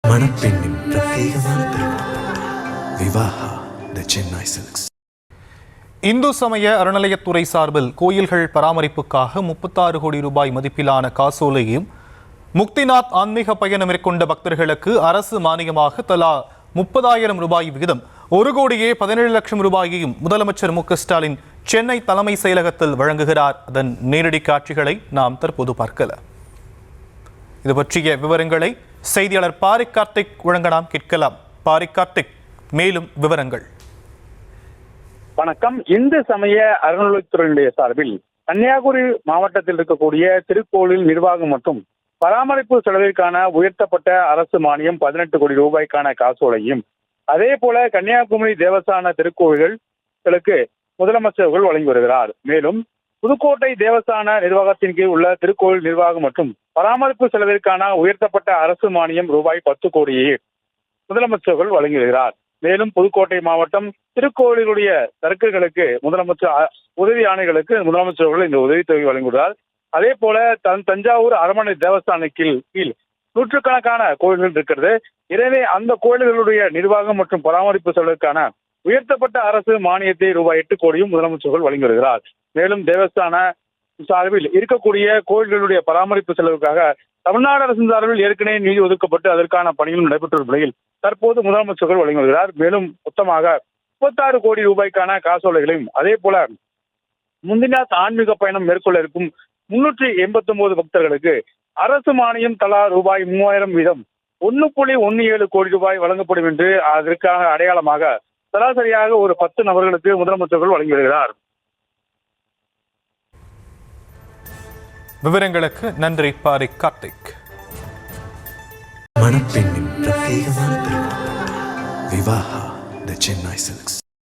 மணப்பெண்ணின் பிரத்யேகமான திருமணம் விவாஹா தி சென்னை சில்க்ஸ். இந்து சமய அறநிலையத்துறை சார்பில் கோயில்கள் பராமரிப்புக்காக 36 கோடி ரூபாய் மதிப்பிலான காசோலையும் முக்திநாத் ஆன்மீக பயணம் மேற்கொண்ட பக்தர்களுக்கு அரசு மானியமாக தலா 30,000 ரூபாய் விகிதம் 1,17,00,000 ரூபாயையும் முதலமைச்சர் மு.க.ஸ்டாலின் சென்னை தலைமை செயலகத்தில் வழங்குகிறார். அதன் நேரடி காட்சிகளை நாம் தற்போது பார்க்கலாம். இது பற்றிய விவரங்களை செய்தியாளர் பாரிக் கார்த்திக் வழங்க நாம் கேட்கலாம். பாரிக் கார்த்திக், மேலும் விவரங்கள். வணக்கம். இந்து சமய அறநிலையத்துறையினுடைய சார்பில் கன்னியாகுமரி மாவட்டத்தில் இருக்கக்கூடிய திருக்கோவில் நிர்வாகம் மற்றும் பராமரிப்பு செலவிற்கான உயர்த்தப்பட்ட அரசு மானியம் 18 கோடி ரூபாய்க்கான காசோலையும், அதே போல கன்னியாகுமரி தேவஸ்தான திருக்கோவில்களுக்கு முதலமைச்சர்கள் வழங்கி வருகிறார். மேலும் புதுக்கோட்டை தேவஸ்தான நிர்வாகத்தின் கீழ் உள்ள திருக்கோவில் நிர்வாகம் மற்றும் பராமரிப்பு செலவிற்கான உயர்த்தப்பட்ட அரசு மானியம் ரூபாய் 10 கோடியை முதலமைச்சர்கள் வழங்கி வருகிறார். மேலும் புதுக்கோட்டை மாவட்டம் திருக்கோவிலுடைய சரக்குகளுக்கு முதலமைச்சர் உதவி ஆணைகளுக்கு முதலமைச்சர்கள் இந்த உதவித்தொகை வழங்குகிறார். அதே போல தஞ்சாவூர் அரண்மனை தேவஸ்தான கீழ் நூற்றுக்கணக்கான கோயில்கள் இருக்கிறது. எனவே அந்த கோயில்களுடைய நிர்வாகம் மற்றும் பராமரிப்பு செலவுக்கான உயர்த்தப்பட்ட அரசு மானியத்தை ரூபாய் 8 கோடியும் முதலமைச்சர்கள் வழங்கி வருகிறார். மேலும் தேவஸ்தான சார்பில் இருக்கக்கூடிய கோயில்களுடைய பராமரிப்பு செலவுக்காக தமிழ்நாடு அரசின் சார்பில் ஏற்கனவே நிதி ஒதுக்கப்பட்டு அதற்கான பணிகளும் நடைபெற்ற நிலையில் தற்போது முதலமைச்சர்கள் வழங்கி வருகிறார். மேலும் மொத்தமாக 36 கோடி ரூபாய்க்கான காசோலைகளையும், அதே போல முக்திநாத் ஆன்மீக பயணம் மேற்கொள்ள இருக்கும் 389 பக்தர்களுக்கு அரசு மானியம் தலா ரூபாய் 3,000 வீதம் 1.17 கோடி ரூபாய் வழங்கப்படும் என்று அதற்கான அடையாளமாக சராசரியாக ஒரு 10 நபர்களுக்கு முதலமைச்சர்கள் வழங்கி வருகிறார். விவரங்களுக்கு நன்றி பாரிக் கார்த்திக். மணப்பெண்ணின் பிரத்யேகமான திருமணம் விவாஹா தி சென்னை சில்க்ஸ்.